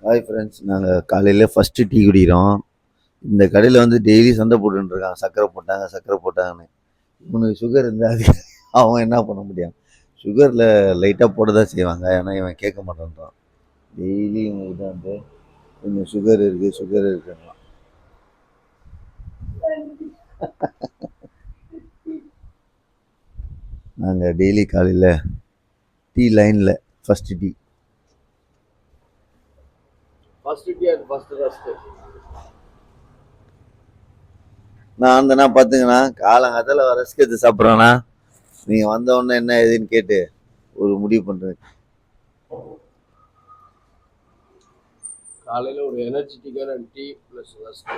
Hi friends, நாங்கள் காலையில் first tea குடிக்கிறோம். இந்த கடையில் வந்து டெய்லி சண்டை போட்டுருக்காங்க, சர்க்கரை போட்டாங்க சர்க்கரை போட்டாங்கன்னு. இவனுக்கு சுகர் இருந்தால் அது அவன் என்ன பண்ண முடியும்? சுகரில் லைட்டாக போட தான் செய்வாங்க, ஏன்னா இவன் கேட்க மாட்டேன்றான். டெய்லி இவங்ககிட்ட வந்து கொஞ்சம் சுகர் இருக்குது சுகர் இருக்குன்னா நாங்கள் டெய்லி காலையில் டீ லைனில் ஃபஸ்ட்டு டீ. நான் வந்தேன்னா பார்த்துங்கண்ணா, காலங்காத்தால ரஸ்க் எடுத்து சாப்பிட்றேண்ணா. நீங்கள் வந்தவொடனே என்ன ஏதுன்னு கேட்டு ஒரு முடிவு பண்ணுறேன். காலையில் ஒரு எனர்ஜெட்டிக்கான டீ ப்ளஸ் ரஸ்க்.